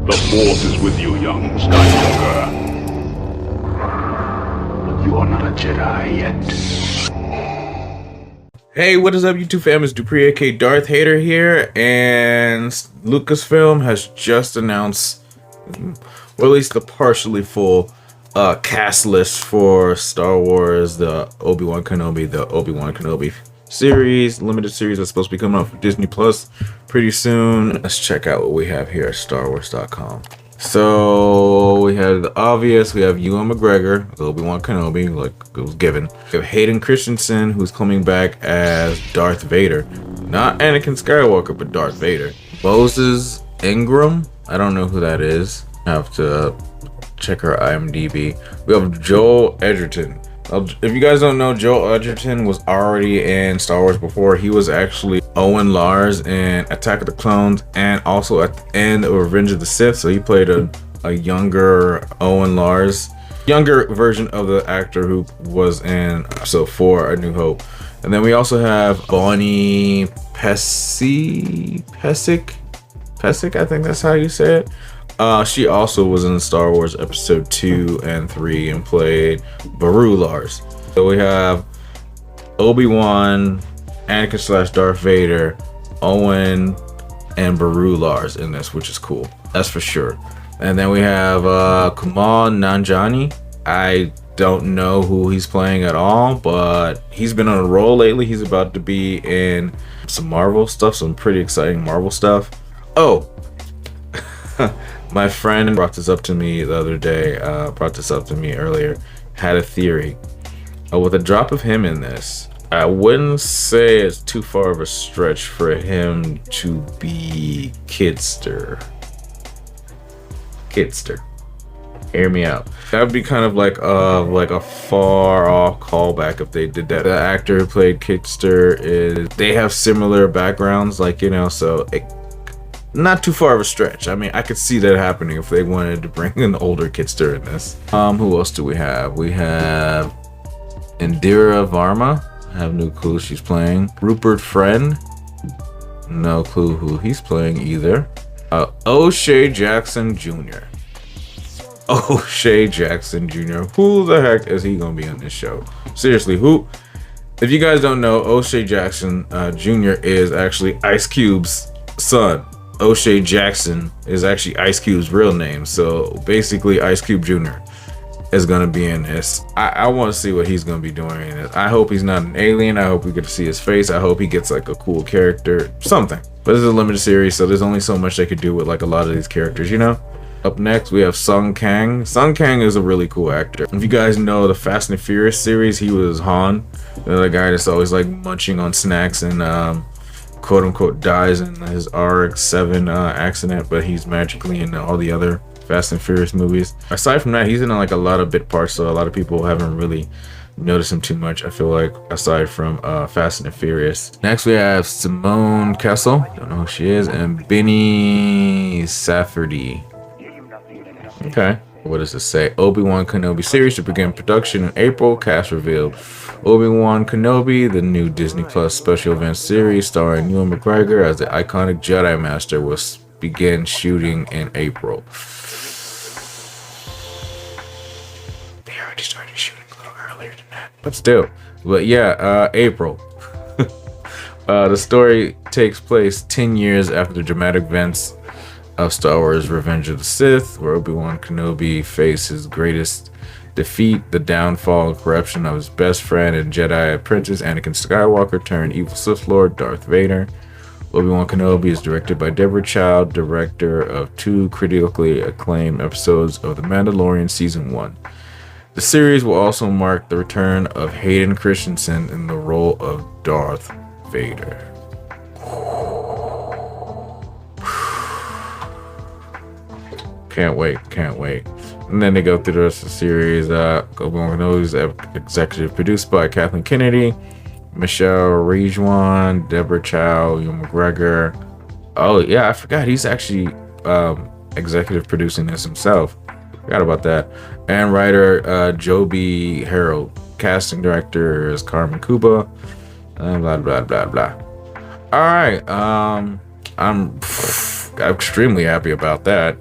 The Force is with you, young Skywalker. But you are not a Jedi yet. Hey, what is up, YouTube fam? It's Dupree, aka Darth Hater here, and Lucasfilm has just announced, or at least the partially full cast list for Star Wars, the Obi-Wan Kenobi series, limited series that's supposed to be coming out for Disney Plus pretty soon. Let's check out what we have here at StarWars.com. So we have the obvious. We have Ewan McGregor, Obi-Wan Kenobi, like it was given. We have Hayden Christensen, who's coming back as Darth Vader, not Anakin Skywalker, but Darth Vader. Moses Ingram, I don't know who that is. I have to check her IMDb. We have Joel Edgerton. If you guys don't know, Joel Edgerton was already in Star Wars before. He was actually Owen Lars in Attack of the Clones and also at the end of Revenge of the Sith. So he played a younger Owen Lars, younger version of the actor who was in episode 4, A New Hope. And then we also have Bonnie Pesic, I think that's how you say it. She also was in Star Wars episode 2 and 3 and played Beru Lars. So we have Obi-Wan, Anakin / Darth Vader, Owen, and Beru Lars in this, which is cool. That's for sure. And then we have Kumail Nanjiani. I don't know who he's playing at all, but he's been on a roll lately. He's about to be in some Marvel stuff, some pretty exciting Marvel stuff. Oh, my friend brought this up to me the other day, earlier, had a theory. With a drop of him in this, I wouldn't say it's too far of a stretch for him to be Kidster. Hear me out. That would be kind of like a far off callback if they did that. The actor who played Kidster they have similar backgrounds, like, you know, so not too far of a stretch. I mean, I could see that happening if they wanted to bring an older Kidster in this. Who else do we have? We have Indira Varma. I have no clue who she's playing. Rupert Friend. No clue who he's playing either. O'Shea Jackson Jr. O'Shea Jackson Jr. Who the heck is he gonna be on this show? Seriously, who? If you guys don't know, O'Shea Jackson Jr. is actually Ice Cube's son. O'Shea Jackson is actually Ice Cube's real name. So basically Ice Cube Jr. is going to be in this. I want to see what he's going to be doing in this. I hope he's not an alien. I hope we get to see his face. I hope he gets like a cool character, something. But this is a limited series, so there's only so much they could do with like a lot of these characters, you know? Up next, we have Sung Kang. Sung Kang is a really cool actor. If you guys know the Fast and Furious series, he was Han, the guy that's always like munching on snacks and quote unquote dies in his RX-7 accident, but he's magically in all the other Fast and Furious movies. Aside from that, he's in like a lot of bit parts, so a lot of people haven't really noticed him too much, I feel like, aside from Fast and Furious. Next we have Simone Kessel, don't know who she is, and Benny Safdie. Okay, what does it say? Obi-Wan Kenobi series to begin production in April. Cast revealed. Obi-Wan Kenobi, the new Disney Plus special event series starring Ewan McGregor as the iconic Jedi Master, will begin shooting in April. They already started shooting a little earlier than that, but still. But yeah, April. The story takes place 10 years after the dramatic events of Star Wars Revenge of the Sith, where Obi-Wan Kenobi faced his greatest defeat, the downfall and corruption of his best friend and Jedi apprentice Anakin Skywalker turned evil Sith Lord Darth Vader. Obi-Wan Kenobi is directed by Deborah Chow, director of 2 critically acclaimed episodes of The Mandalorian Season 1. The series will also mark the return of Hayden Christensen in the role of Darth Vader. Can't wait. And then they go through the rest of the series. Obi-Wan Kenobi is executive produced by Kathleen Kennedy, Michelle Rejuan, Deborah Chow, Ewan McGregor. Oh yeah, I forgot he's actually executive producing this himself. Forgot about that. And writer Joby Harold. Casting director is Carmen Cuba. And blah blah blah blah. All right. I'm extremely happy about that.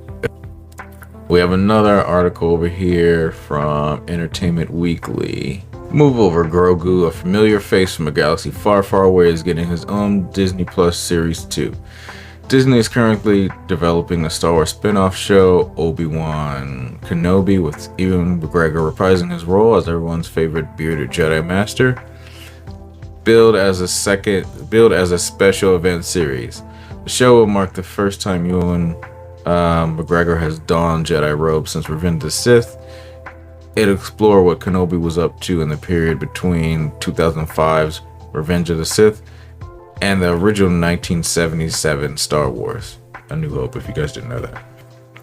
We have another article over here from Entertainment Weekly. Move over, Grogu, a familiar face from a galaxy far, far away, is getting his own Disney Plus Series 2. Disney is currently developing a Star Wars spin-off show, Obi-Wan Kenobi, with Ewan McGregor reprising his role as everyone's favorite bearded Jedi Master. Billed as a special event series. The show will mark the first time Ewan McGregor has donned Jedi robes since Revenge of the Sith. It'll explore what Kenobi was up to in the period between 2005's Revenge of the Sith and the original 1977 Star Wars, A New Hope, if you guys didn't know that.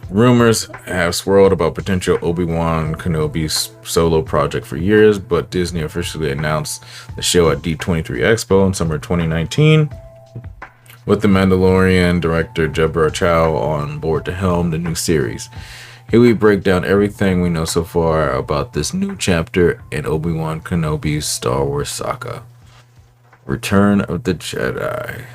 Rumors have swirled about potential Obi-Wan Kenobi's solo project for years, but Disney officially announced the show at D23 Expo in summer 2019, with The Mandalorian director Deborah Chow on board to helm the new series. Here we break down everything we know so far about this new chapter in Obi-Wan Kenobi's Star Wars saga. Return of the Jedi.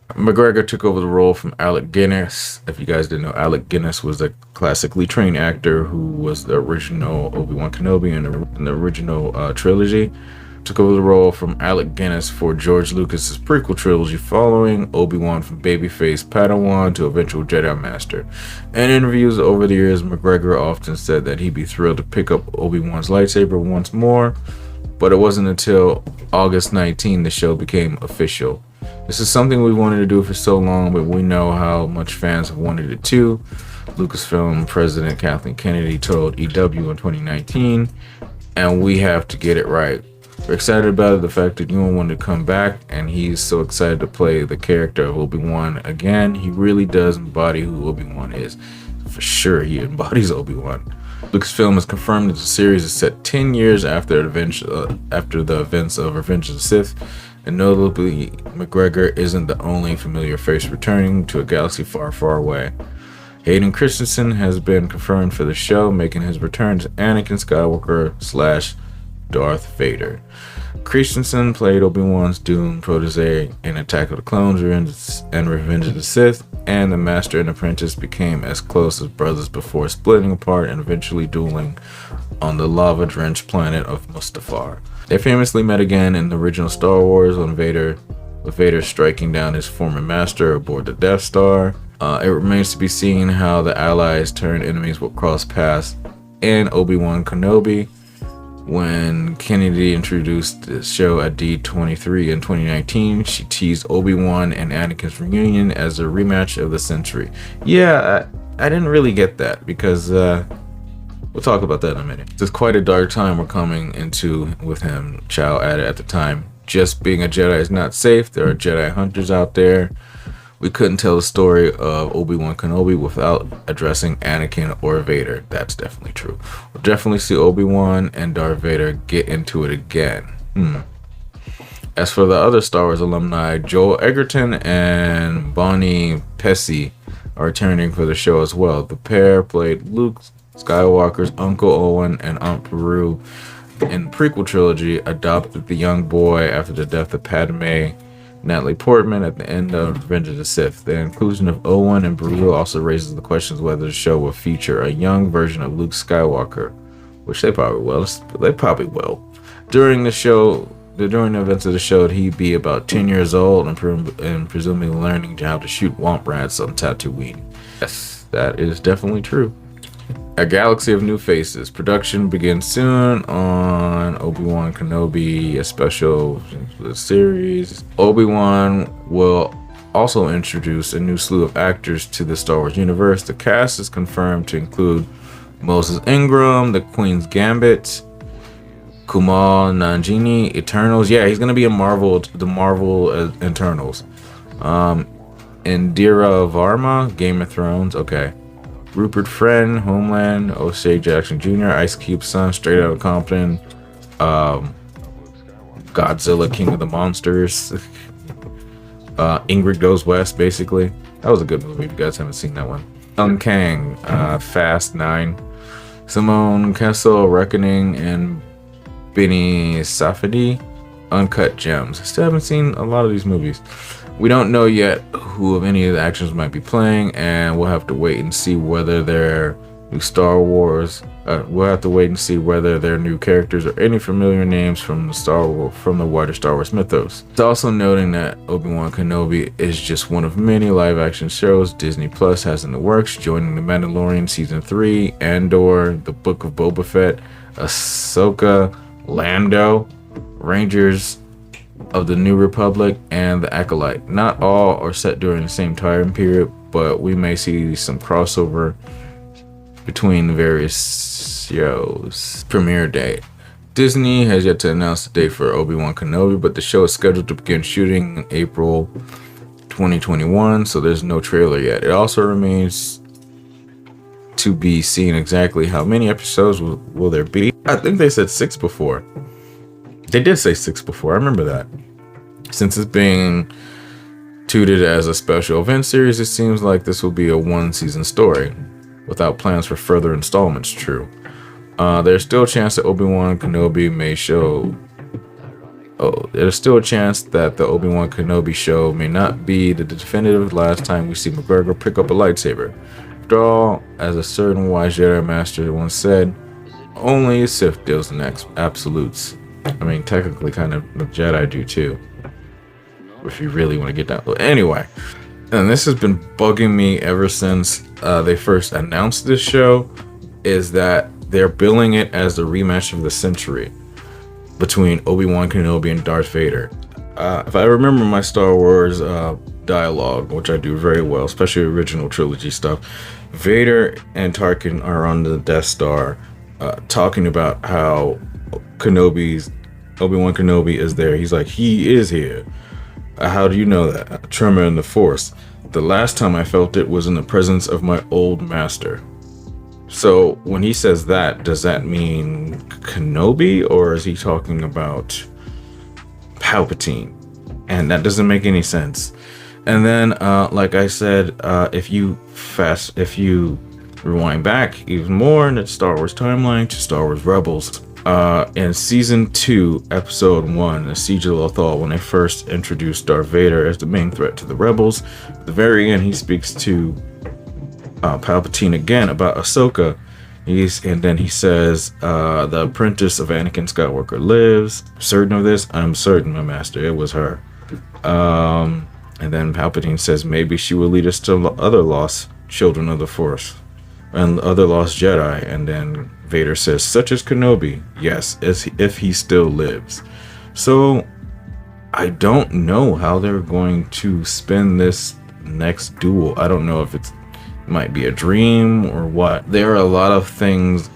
McGregor took over the role from Alec Guinness. If you guys didn't know, Alec Guinness was a classically trained actor who was the original Obi-Wan Kenobi in the original trilogy. Took over the role from Alec Guinness for George Lucas's prequel trilogy, following Obi-Wan from babyface Padawan to eventual Jedi Master. In interviews over the years, McGregor often said that he'd be thrilled to pick up Obi-Wan's lightsaber once more, but it wasn't until August 19 the show became official. This is something we wanted to do for so long, but we know how much fans have wanted it too. Lucasfilm President Kathleen Kennedy told EW in 2019, and we have to get it right. We're excited about the fact that Ewan wanted to come back, and he's so excited to play the character of Obi-Wan again. He really does embody who Obi-Wan is. For sure, he embodies Obi-Wan. Lucasfilm has confirmed that the series is set 10 years after the events of Revenge of the Sith, and notably, McGregor isn't the only familiar face returning to a galaxy far, far away. Hayden Christensen has been confirmed for the show, making his return as Anakin Skywalker / Darth Vader. Christensen played Obi-Wan's doomed protege in Attack of the Clones and Revenge of the Sith, and the Master and Apprentice became as close as brothers before splitting apart and eventually dueling on the lava-drenched planet of Mustafar. They famously met again in the original Star Wars with Vader striking down his former master aboard the Death Star. It remains to be seen how the allies turned enemies will cross paths in Obi-Wan Kenobi. When Kennedy introduced the show at D23 in 2019, she teased Obi-Wan and Anakin's reunion as a rematch of the century. Yeah, I didn't really get that because we'll talk about that in a minute. It's quite a dark time we're coming into with him, Chow added at the time. Just being a Jedi is not safe. There are Jedi hunters out there. We couldn't tell the story of Obi-Wan Kenobi without addressing Anakin or Vader. That's definitely true. We'll definitely see Obi-Wan and Darth Vader get into it again. As for the other Star Wars alumni, Joel Edgerton and Bonnie Pesci are returning for the show as well. The pair played Luke Skywalker's Uncle Owen and Aunt Beru in the prequel trilogy, adopted the young boy after the death of Padme Natalie Portman at the end of Revenge of the Sith. The inclusion of Owen and Beru also raises the questions whether the show will feature a young version of Luke Skywalker, which they probably will. During the events of the show, he'd be about 10 years old and presumably learning how to shoot womp rats on Tatooine. Yes, that is definitely true. A Galaxy of New Faces. Production begins soon on Obi-Wan Kenobi, a special series. Obi-Wan will also introduce a new slew of actors to the Star Wars universe. The cast is confirmed to include Moses Ingram, the Queen's Gambit, Kumail Nanjiani, Eternals. Yeah, he's gonna be in the Marvel Eternals. Indira Varma, Game of Thrones. Okay. Rupert Friend, Homeland, O'Shea Jackson Jr., Ice Cube's son, Straight Outta Compton, Godzilla, King of the Monsters, Ingrid Goes West, basically. That was a good movie if you guys haven't seen that one. Sung Kang, Fast 9, Simone Kessel, Reckoning, and Benny Safdie, Uncut Gems. I still haven't seen a lot of these movies. We don't know yet who of any of the actors might be playing, and we'll have to wait and see whether they're new Star Wars. We'll have to wait and see whether they're new characters or any familiar names from the wider Star Wars mythos. It's also noting that Obi-Wan Kenobi is just one of many live-action shows Disney Plus has in the works, joining The Mandalorian Season 3, Andor, The Book of Boba Fett, Ahsoka, Lando, Rangers of the New Republic, and The Acolyte. Not all are set during the same time period, but we may see some crossover between the various shows. Premiere date. Disney has yet to announce the date for Obi-Wan Kenobi, but the show is scheduled to begin shooting in April 2021, so there's no trailer yet. It also remains to be seen exactly how many episodes will there be. I think they said 6 before. They did say 6 before, I remember that. Since it's being touted as a special event series, it seems like this will be a one-season story, without plans for further installments. True. There's still a chance that Obi-Wan Kenobi may show. Oh, there's still a chance that the Obi-Wan Kenobi show may not be the definitive last time we see McGregor pick up a lightsaber. After all, as a certain wise Jedi Master once said, only a Sith deals in absolutes. I mean, technically, kind of the Jedi do too, if you really want to get down. Anyway, and this has been bugging me ever since they first announced this show, is that they're billing it as the rematch of the century between Obi-Wan Kenobi and Darth Vader. If I remember my Star Wars dialogue, which I do very well, especially original trilogy stuff, Vader and Tarkin are on the Death Star talking about how Obi-Wan Kenobi is there. He's like, he is here. How do you know that? A tremor in the Force. The last time I felt it was in the presence of my old master. So when he says that, does that mean Kenobi, or is he talking about Palpatine? And that doesn't make any sense. And then, like I said, if you rewind back even more in the Star Wars timeline to Star Wars Rebels, in season 2, episode 1, The Siege of Lothal, when they first introduced Darth Vader as the main threat to the rebels, at the very end he speaks to Palpatine again about Ahsoka. And then he says, the apprentice of Anakin Skywalker lives. Certain of this? I'm certain, my master. It was her. And then Palpatine says maybe she will lead us to other lost children of the Force and other lost Jedi. And then Vader says, such as Kenobi, yes, if he still lives. So I don't know how they're going to spin this next duel. I don't know if it might be a dream or what. There are a lot of things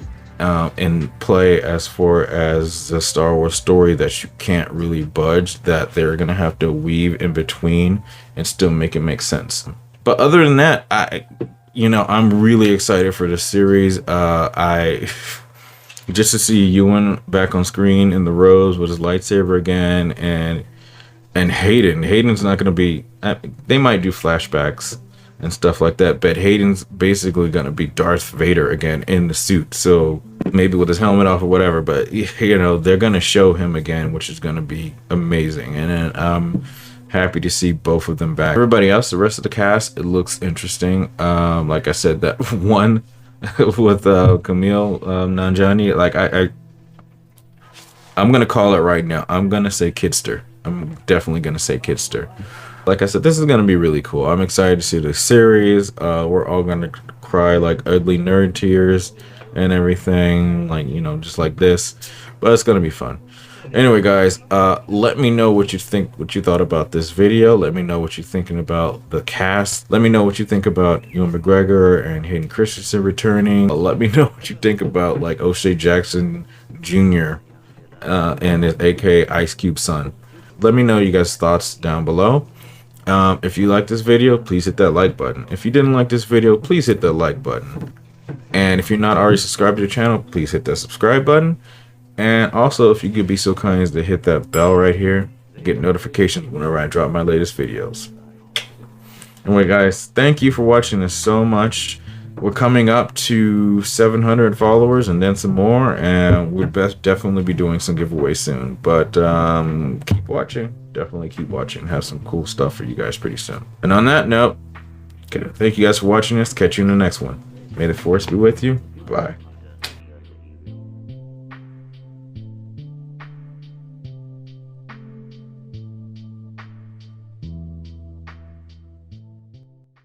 in play as far as the Star Wars story that you can't really budge, that they're gonna have to weave in between and still make it make sense. But other than that, I'm really excited for this series. I just to see Ewan back on screen in the robes with his lightsaber again, and Hayden's not gonna be. They might do flashbacks and stuff like that, but Hayden's basically gonna be Darth Vader again in the suit. So maybe with his helmet off or whatever, but they're gonna show him again, which is gonna be amazing. And then I'm happy to see both of them back. Everybody else, the rest of the cast, it looks interesting. Like I said, that one with Camille Nanjiani, like I'm gonna call it right now. I'm gonna say Kidster. I'm definitely gonna say Kidster. Like I said, this is gonna be really cool. I'm excited to see the series. We're all gonna cry like ugly nerd tears and everything, like just like this. But it's gonna be fun. Anyway, guys, let me know what you thought about this video. Let me know what you're thinking about the cast. Let me know what you think about Ewan McGregor and Hayden Christensen returning. Let me know what you think about like O'Shea Jackson Jr. And his aka Ice Cube's son. Let me know you guys' thoughts down below. If you like this video, please hit that like button. If you didn't like this video, please hit the like button. And if you're not already subscribed to the channel, please hit that subscribe button. And also, if you could be so kind as to hit that bell right here, get notifications whenever I drop my latest videos. Anyway, guys, thank you for watching this so much. We're coming up to 700 followers and then some more, and we'll definitely be doing some giveaways soon. But keep watching. Definitely keep watching. Have some cool stuff for you guys pretty soon. And on that note, thank you guys for watching this. Catch you in the next one. May the force be with you. Bye.